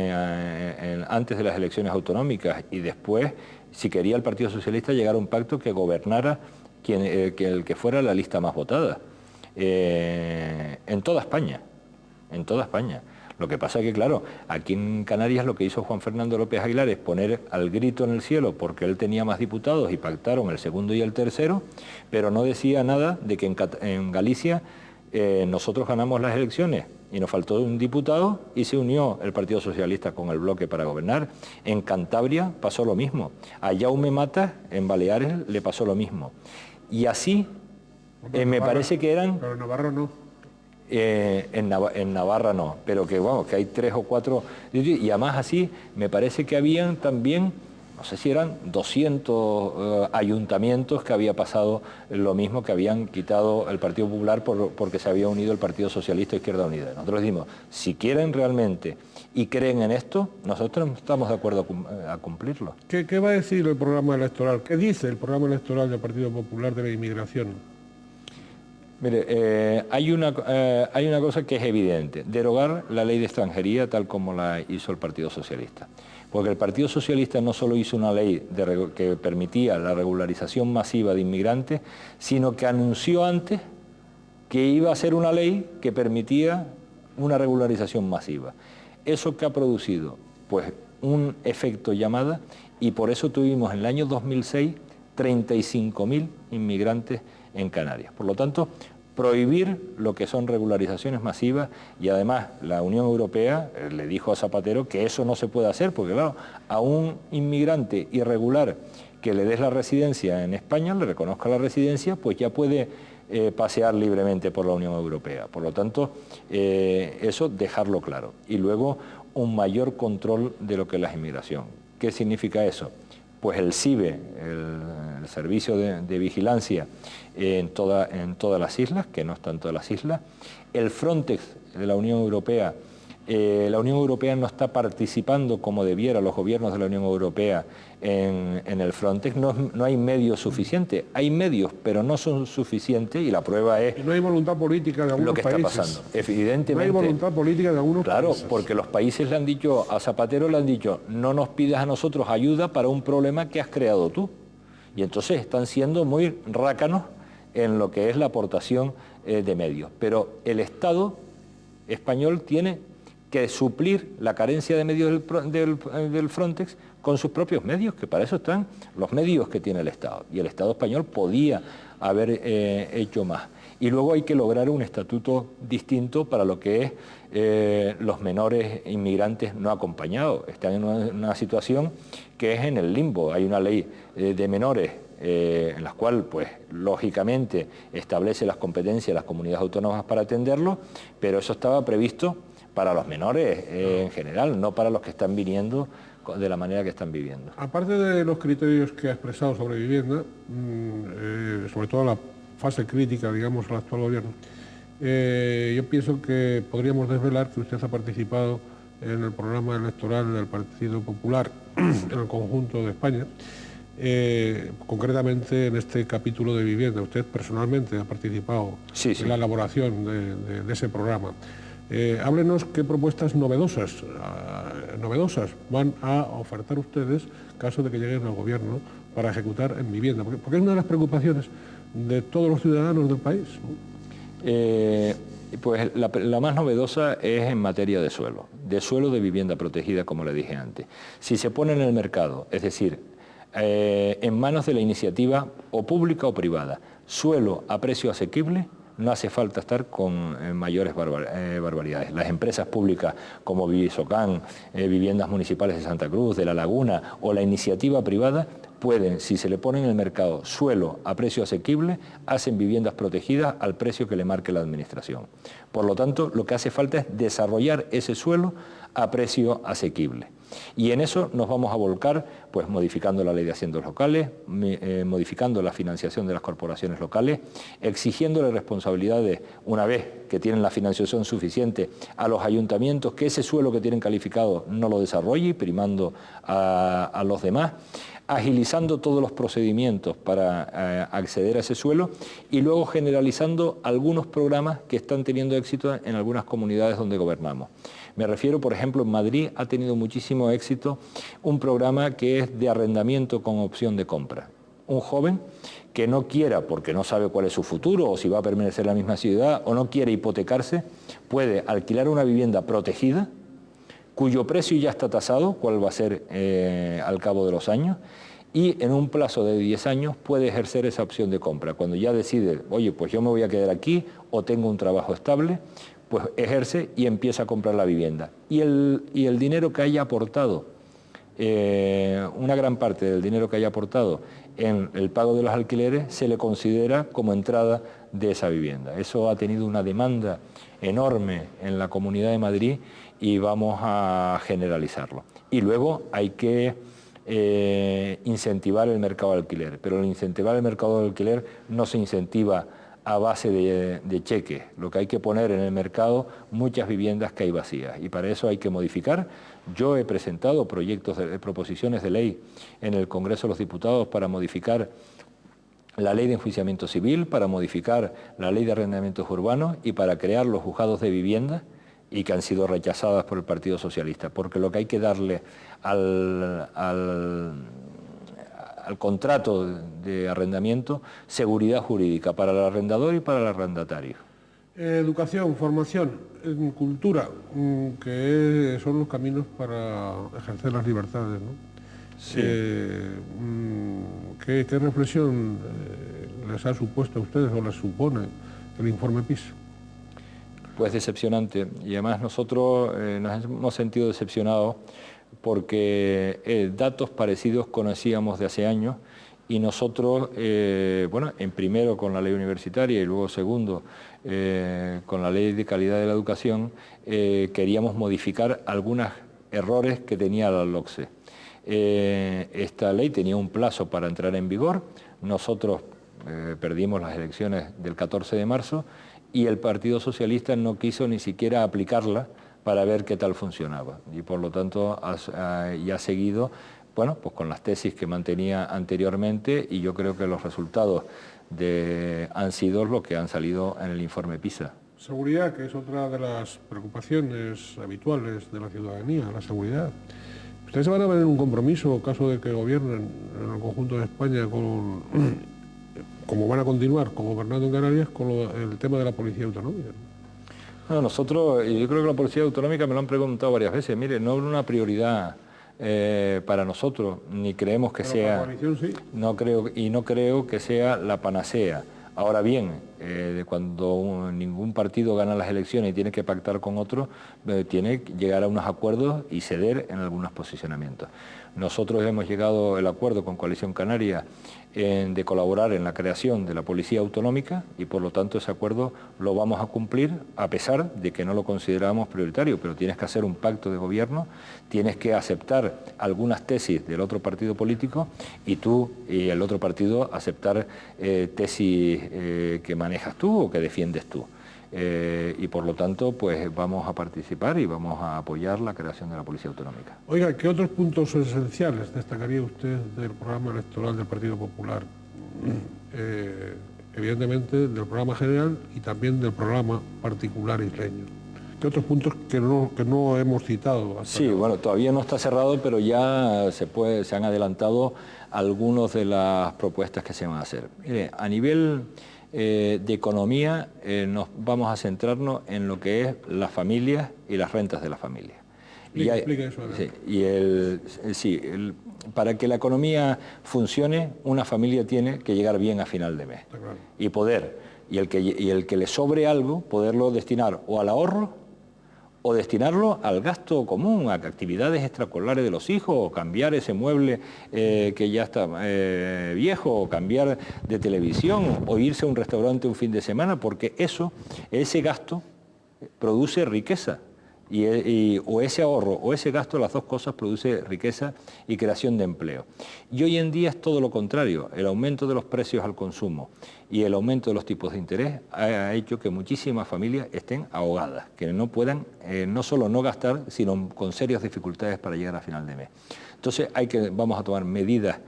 antes de las elecciones autonómicas y después, si quería el Partido Socialista, llegar a un pacto que gobernara el que fuera la lista más votada en toda España. En toda España. Lo que pasa es que, claro, aquí en Canarias lo que hizo Juan Fernando López Aguilar es poner al grito en el cielo porque él tenía más diputados y pactaron el segundo y el tercero, pero no decía nada de que en Galicia nosotros ganamos las elecciones y nos faltó un diputado y se unió el Partido Socialista con el bloque para gobernar. En Cantabria pasó lo mismo. A Jaume Matas, en Baleares, le pasó lo mismo. Y así me parece que eran... Pero en Navarra no. En Navarra no, pero que vamos, que hay 3 o 4, y además así me parece que habían también, no sé si eran 200 ayuntamientos que había pasado lo mismo, que habían quitado el Partido Popular porque se había unido el Partido Socialista e Izquierda Unida. Nosotros decimos, si quieren realmente y creen en esto, nosotros estamos de acuerdo a cumplirlo. ¿Qué va a decir el programa electoral? ¿Qué dice el programa electoral del Partido Popular de la inmigración? Mire, hay una cosa que es evidente: derogar la ley de extranjería tal como la hizo el Partido Socialista. Porque el Partido Socialista no solo hizo una ley que permitía la regularización masiva de inmigrantes, sino que anunció antes que iba a ser una ley que permitía una regularización masiva. ¿Eso qué ha producido? Pues un efecto llamada, y por eso tuvimos en el año 2006 35.000 inmigrantes en Canarias. Por lo tanto, prohibir lo que son regularizaciones masivas, y además la Unión Europea le dijo a Zapatero que eso no se puede hacer, porque claro, a un inmigrante irregular que le des la residencia en España, le reconozca la residencia, pues ya puede pasear libremente por la Unión Europea. Por lo tanto, eso dejarlo claro. Y luego un mayor control de lo que es la inmigración. ¿Qué significa eso? Pues el CIBE, el Servicio de Vigilancia en todas las islas, que no están todas las islas, el Frontex de la Unión Europea La Unión Europea no está participando como debiera, los gobiernos de la Unión Europea en el Frontex, no hay medios suficientes. Hay medios, pero no son suficientes, y la prueba es... Y no hay voluntad política de algunos países. Lo que está pasando. Evidentemente... No hay voluntad política de algunos países. Claro, porque los países le han dicho, a Zapatero le han dicho, no nos pidas a nosotros ayuda para un problema que has creado tú. Y entonces están siendo muy rácanos en lo que es la aportación de medios. Pero el Estado español tiene que suplir la carencia de medios del Frontex con sus propios medios, que para eso están los medios que tiene el Estado. Y el Estado español podía haber hecho más. Y luego hay que lograr un estatuto distinto para lo que es los menores inmigrantes no acompañados. Están en una situación que es en el limbo. Hay una ley de menores en la cual, pues, lógicamente establece las competencias de las comunidades autónomas para atenderlo, pero eso estaba previsto para los menores en general, no para los que están viniendo de la manera que están viviendo. Aparte de los criterios que ha expresado sobre vivienda, sobre todo la fase crítica, digamos, al actual gobierno, yo pienso que podríamos desvelar que usted ha participado en el programa electoral del Partido Popular en el conjunto de España, concretamente en este capítulo de vivienda. Usted personalmente ha participado en la elaboración de ese programa. Háblenos qué propuestas novedosas van a ofertar ustedes en caso de que lleguen al gobierno para ejecutar en vivienda, porque es una de las preocupaciones de todos los ciudadanos del país, ¿no? Pues la más novedosa es en materia de suelo de vivienda protegida, como le dije antes. Si se pone en el mercado, es decir, en manos de la iniciativa o pública o privada, suelo a precio asequible, no hace falta estar con mayores barbaridades. Las empresas públicas como Vivisocán, Viviendas Municipales de Santa Cruz, de La Laguna, o la iniciativa privada pueden, si se le pone en el mercado suelo a precio asequible, hacen viviendas protegidas al precio que le marque la administración. Por lo tanto, lo que hace falta es desarrollar ese suelo a precio asequible. Y en eso nos vamos a volcar, pues modificando la ley de haciendas locales, modificando la financiación de las corporaciones locales, exigiéndole responsabilidades, una vez que tienen la financiación suficiente, a los ayuntamientos que ese suelo que tienen calificado no lo desarrolle, primando a los demás, agilizando todos los procedimientos para acceder a ese suelo y luego generalizando algunos programas que están teniendo éxito en algunas comunidades donde gobernamos. Me refiero, por ejemplo, en Madrid ha tenido muchísimo éxito un programa que es de arrendamiento con opción de compra. Un joven que no quiera, porque no sabe cuál es su futuro o si va a permanecer en la misma ciudad o no quiere hipotecarse, puede alquilar una vivienda protegida cuyo precio ya está tasado, cuál va a ser al cabo de los años, y en un plazo de 10 años puede ejercer esa opción de compra. Cuando ya decide, oye, pues yo me voy a quedar aquí o tengo un trabajo estable, pues ejerce y empieza a comprar la vivienda. Y el dinero que haya aportado, una gran parte del dinero que haya aportado en el pago de los alquileres, se le considera como entrada de esa vivienda. Eso ha tenido una demanda enorme en la Comunidad de Madrid y vamos a generalizarlo. Y luego hay que incentivar el mercado de alquiler, pero el incentivar el mercado de alquiler no se incentiva a base de cheques. Lo que hay que poner en el mercado muchas viviendas que hay vacías y para eso hay que modificar. Yo he presentado proposiciones de ley en el Congreso de los Diputados para modificar la ley de enjuiciamiento civil, para modificar la ley de arrendamientos urbanos y para crear los juzgados de vivienda, y que han sido rechazadas por el Partido Socialista, porque lo que hay que darle al contrato de arrendamiento, seguridad jurídica para el arrendador y para el arrendatario. Educación, formación, cultura, que son los caminos para ejercer las libertades, ¿no? Sí. ¿Qué reflexión les ha supuesto a ustedes o les supone el informe PIS? Pues decepcionante, y además nosotros nos hemos sentido decepcionados porque datos parecidos conocíamos de hace años y nosotros, bueno, en primero con la ley universitaria y luego segundo con la ley de calidad de la educación, queríamos modificar algunos errores que tenía la LOCSE. Esta ley tenía un plazo para entrar en vigor, nosotros perdimos las elecciones del 14 de marzo y el Partido Socialista no quiso ni siquiera aplicarla para ver qué tal funcionaba. Y por lo tanto ya ha seguido, bueno, pues con las tesis que mantenía anteriormente, y yo creo que los resultados han sido los que han salido en el informe PISA. Seguridad, que es otra de las preocupaciones habituales de la ciudadanía, la seguridad. ¿Ustedes van a ver un compromiso, caso de que gobiernen en el conjunto de España, como van a continuar gobernando en Canarias, con el tema de la policía autonómica? Bueno, nosotros, yo creo que la policía autonómica me lo han preguntado varias veces, mire, no es una prioridad para nosotros, ni creemos que sea... Para la coalición, sí. No creo que sea la panacea. Ahora bien, cuando ningún partido gana las elecciones y tiene que pactar con otro, tiene que llegar a unos acuerdos y ceder en algunos posicionamientos. Nosotros hemos llegado al acuerdo con Coalición Canaria de colaborar en la creación de la Policía Autonómica y por lo tanto ese acuerdo lo vamos a cumplir a pesar de que no lo consideramos prioritario, pero tienes que hacer un pacto de gobierno, tienes que aceptar algunas tesis del otro partido político y tú y el otro partido aceptar tesis que manejas tú o que defiendes tú. Y por lo tanto pues vamos a participar y vamos a apoyar la creación de la Policía Autonómica. Oiga, ¿qué otros puntos esenciales destacaría usted del programa electoral del Partido Popular? Evidentemente del programa general y también del programa particular isleño. ¿Qué otros puntos que no hemos citado? Sí, bueno, todavía no está cerrado, pero ya se han adelantado algunas de las propuestas que se van a hacer. Mire, a nivel de economía nos vamos a centrarnos en lo que es las familias y las rentas de las familias. Explica eso. Para que la economía funcione, una familia tiene que llegar bien a final de mes. Claro. Y el que le sobre algo, poderlo destinar o al ahorro o destinarlo al gasto común, a actividades extraescolares de los hijos, o cambiar ese mueble que ya está viejo, o cambiar de televisión, o irse a un restaurante un fin de semana, porque ese gasto produce riqueza. O ese ahorro o ese gasto, las dos cosas, produce riqueza y creación de empleo. Y hoy en día es todo lo contrario. El aumento de los precios al consumo y el aumento de los tipos de interés ha hecho que muchísimas familias estén ahogadas, que no puedan no solo no gastar, sino con serias dificultades para llegar a final de mes. Entonces vamos a tomar medidas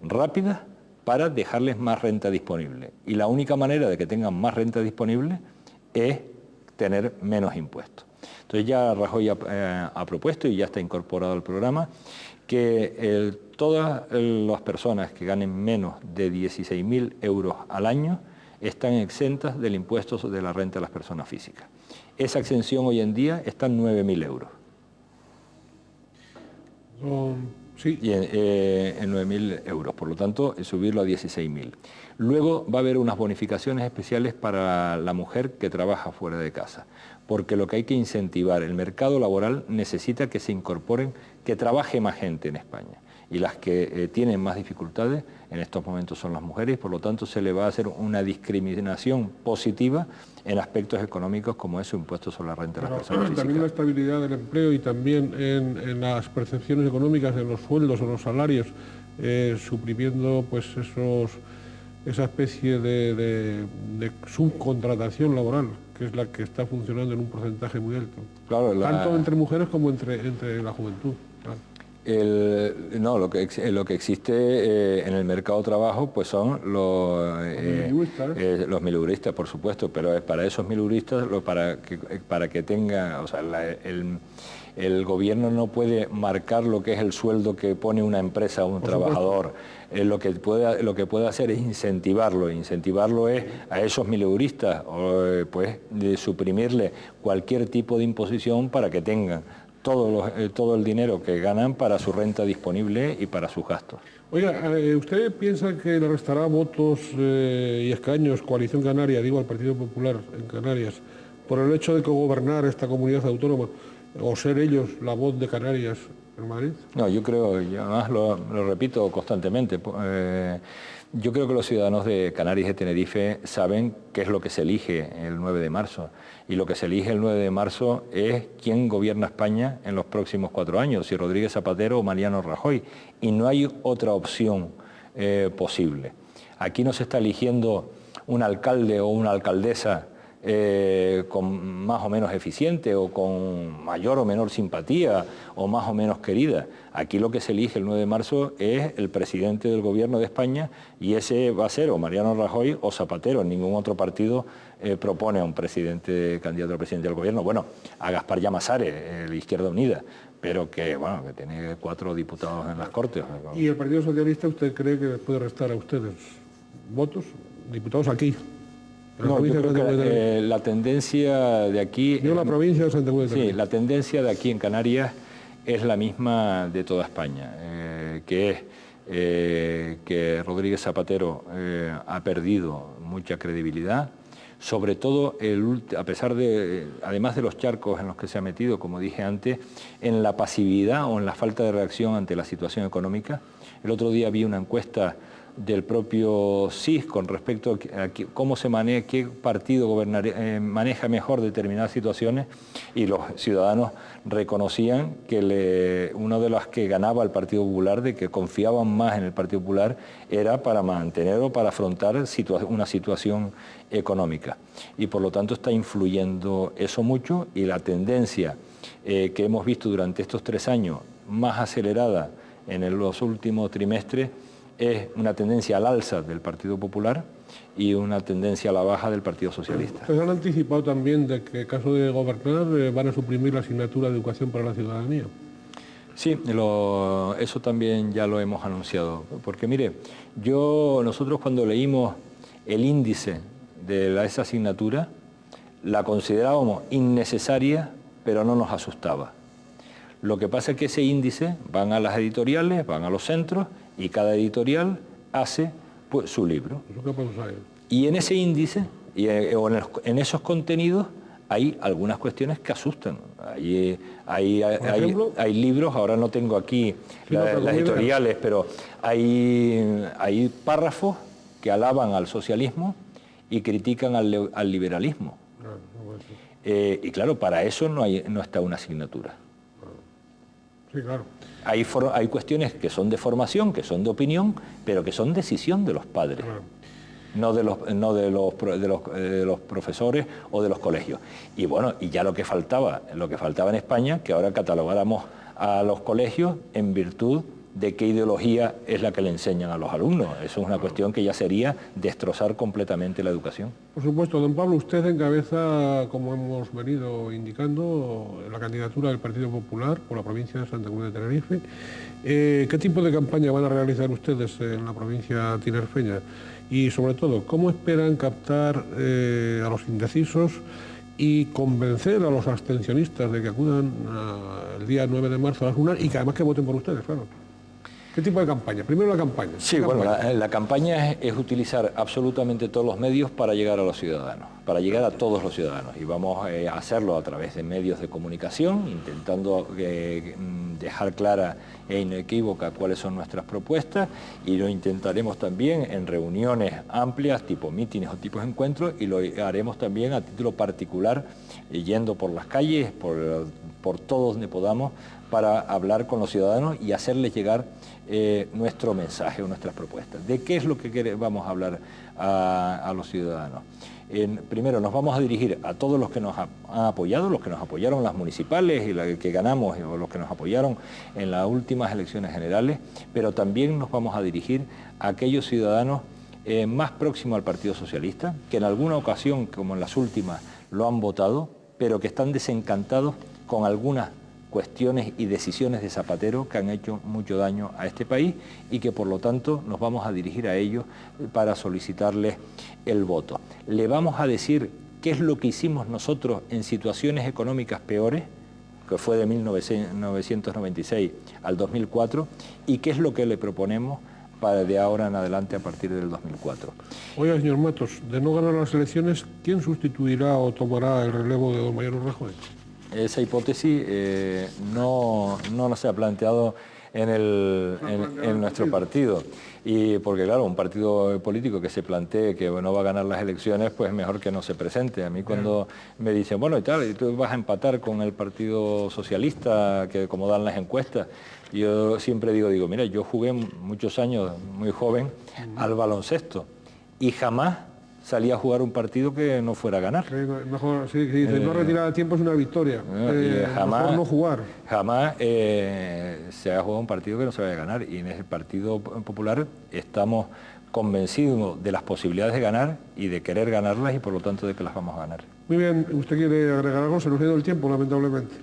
rápidas para dejarles más renta disponible. Y la única manera de que tengan más renta disponible es tener menos impuestos. Entonces ya Rajoy ha propuesto y ya está incorporado al programa que todas las personas que ganen menos de 16.000 euros al año están exentas del impuesto de la renta de las personas físicas. Esa exención hoy en día está en 9.000 euros. Sí. Y en 9.000 euros, por lo tanto, subirlo a 16.000. Luego va a haber unas bonificaciones especiales para la mujer que trabaja fuera de casa, porque lo que hay que incentivar, el mercado laboral necesita que se incorporen, que trabaje más gente en España. Y las que tienen más dificultades en estos momentos son las mujeres, por lo tanto se le va a hacer una discriminación positiva en aspectos económicos como es su impuesto sobre la renta de las personas físicas. También la estabilidad del empleo y también en las percepciones económicas, en los sueldos o los salarios, suprimiendo pues esa especie de subcontratación laboral, que es la que está funcionando en un porcentaje muy alto. Claro, tanto entre mujeres como entre la juventud. Claro. Lo que existe en el mercado de trabajo pues son los miluristas, por supuesto, pero para esos miluristas, para que tenga, o sea, el gobierno no puede marcar lo que es el sueldo que pone una empresa a un trabajador. Lo que puede hacer es incentivarlo. Incentivarlo es a esos miluristas, pues de suprimirle cualquier tipo de imposición para que tengan todo el dinero que ganan para su renta disponible y para sus gastos. Oiga, ¿usted piensa que le restará votos y escaños Coalición Canaria, digo al Partido Popular en Canarias, por el hecho de cogobernar esta comunidad autónoma o ser ellos la voz de Canarias en Madrid? No, yo creo, y además lo repito constantemente, yo creo que los ciudadanos de Canarias y de Tenerife saben qué es lo que se elige el 9 de marzo. Y lo que se elige el 9 de marzo es quién gobierna España en los próximos 4 años, si Rodríguez Zapatero o Mariano Rajoy. Y no hay otra opción posible. Aquí no se está eligiendo un alcalde o una alcaldesa con más o menos eficiente o con mayor o menor simpatía o más o menos querida. Aquí lo que se elige el 9 de marzo es el presidente del gobierno de España y ese va a ser o Mariano Rajoy o Zapatero. Ningún otro partido propone a un candidato a presidente del gobierno. Bueno, a Gaspar Llamazares, la Izquierda Unida, pero que, bueno, que tiene 4 diputados en las Cortes. ¿Y el Partido Socialista usted cree que puede restar a ustedes votos, diputados aquí? No, yo creo que la tendencia de aquí... Yo la provincia de Santa Cruz de Tenerife. Sí, la tendencia de aquí en Canarias es la misma de toda España, que es que Rodríguez Zapatero ha perdido mucha credibilidad, sobre todo, a pesar de, además de los charcos en los que se ha metido, como dije antes, en la pasividad o en la falta de reacción ante la situación económica. El otro día vi una encuesta del propio CIS con respecto a cómo se maneja, qué partido maneja mejor determinadas situaciones, y los ciudadanos reconocían que una de las que ganaba el Partido Popular, de que confiaban más en el Partido Popular, era para mantener o para afrontar una situación económica. Y por lo tanto está influyendo eso mucho, y la tendencia que hemos visto durante estos 3 años, más acelerada en los últimos trimestres, es una tendencia al alza del Partido Popular y una tendencia a la baja del Partido Socialista. Ustedes han anticipado también de que en caso de gobernar van a suprimir la asignatura de educación para la ciudadanía. Sí, eso también ya lo hemos anunciado, porque mire, nosotros cuando leímos el índice de esa asignatura, la considerábamos innecesaria, pero no nos asustaba. Lo que pasa es que ese índice van a las editoriales, van a los centros, y cada editorial hace pues, su libro. Y en ese índice, o en esos contenidos, hay algunas cuestiones que asustan. Hay libros, ahora no tengo aquí las editoriales, pero hay párrafos que alaban al socialismo y critican al liberalismo. Y claro, para eso no está una asignatura. Sí, claro. Hay cuestiones que son de formación, que son de opinión, pero que son decisión de los padres, no de los profesores o de los colegios. Y bueno, y ya lo que faltaba en España, que ahora catalogáramos a los colegios en virtud de qué ideología es la que le enseñan a los alumnos. Eso es una cuestión que ya sería destrozar completamente la educación. Por supuesto, don Pablo, usted encabeza, como hemos venido indicando, la candidatura del Partido Popular por la provincia de Santa Cruz de Tenerife. ¿Qué tipo de campaña van a realizar ustedes en la provincia tinerfeña? Y sobre todo, ¿cómo esperan captar a los indecisos y convencer a los abstencionistas de que acudan el día 9 de marzo a las urnas y que además que voten por ustedes, claro? ¿Qué tipo de campaña? Primero la campaña. Sí, bueno, la campaña es utilizar absolutamente todos los medios para llegar a los ciudadanos, para llegar a todos los ciudadanos. Y vamos a hacerlo a través de medios de comunicación, intentando dejar clara e inequívoca cuáles son nuestras propuestas, y lo intentaremos también en reuniones amplias, tipo mítines o tipos de encuentros, y lo haremos también a título particular, yendo por las calles, por todo donde podamos, para hablar con los ciudadanos y hacerles llegar nuestro mensaje o nuestras propuestas. ¿De qué es lo que vamos a hablar a los ciudadanos? Primero, nos vamos a dirigir a todos los que nos han apoyado, los que nos apoyaron en las municipales y los que ganamos, o los que nos apoyaron en las últimas elecciones generales, pero también nos vamos a dirigir a aquellos ciudadanos más próximos al Partido Socialista, que en alguna ocasión, como en las últimas, lo han votado, pero que están desencantados con algunas cuestiones y decisiones de Zapatero que han hecho mucho daño a este país, y que por lo tanto nos vamos a dirigir a ellos para solicitarles el voto. Le vamos a decir qué es lo que hicimos nosotros en situaciones económicas peores, que fue de 1996 al 2004, y qué es lo que le proponemos para de ahora en adelante a partir del 2004. Oiga, señor Matos, de no ganar las elecciones, ¿quién sustituirá o tomará el relevo de don Mariano Rajoy? Esa hipótesis no se ha planteado en nuestro partido. Y porque claro, un partido político que se plantee que no va a ganar las elecciones, pues mejor que no se presente. A mí cuando me dicen, bueno, y tal, y tú vas a empatar con el Partido Socialista, que como dan las encuestas, yo siempre digo, mira, yo jugué muchos años, muy joven, al baloncesto, y jamás salía a jugar un partido que no fuera a ganar. Mejor, sí, dice, no retirar a tiempo es una victoria, mejor no jugar. Jamás se ha jugado un partido que no se vaya a ganar, y en ese Partido Popular estamos convencidos de las posibilidades de ganar y de querer ganarlas, y por lo tanto de que las vamos a ganar. Muy bien, ¿usted quiere agregar algo? Se nos ha ido el tiempo, lamentablemente.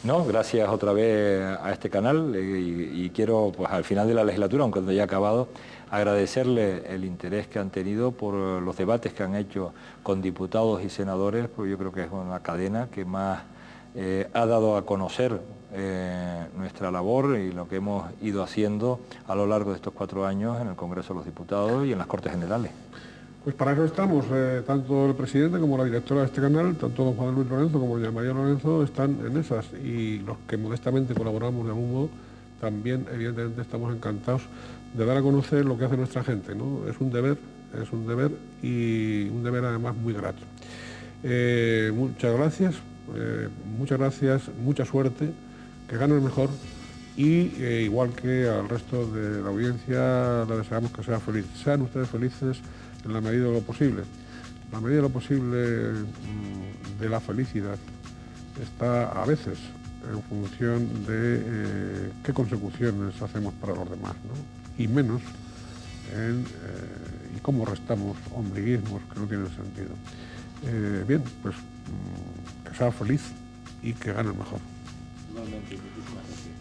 No, gracias otra vez a este canal, y quiero, pues al final de la legislatura, aunque no haya acabado, agradecerle el interés que han tenido por los debates que han hecho con diputados y senadores, porque yo creo que es una cadena que más ha dado a conocer nuestra labor y lo que hemos ido haciendo a lo largo de estos 4 años en el Congreso de los Diputados y en las Cortes Generales. Pues para eso estamos, tanto el presidente como la directora de este canal, tanto don Juan Luis Lorenzo como doña María Lorenzo están en esas, y los que modestamente colaboramos de algún modo, también evidentemente estamos encantados de dar a conocer lo que hace nuestra gente, ¿no? Es un deber y un deber además muy grato. Muchas gracias, mucha suerte, que gane el mejor, y igual que al resto de la audiencia le deseamos que sea feliz. Sean ustedes felices en la medida de lo posible. La medida de lo posible de la felicidad está a veces en función de qué consecuciones hacemos para los demás, ¿no? Y menos en y cómo restamos ombliguismos que no tienen sentido. Bien, pues que sea feliz y que gane el mejor. Igualmente, muchísimas gracias.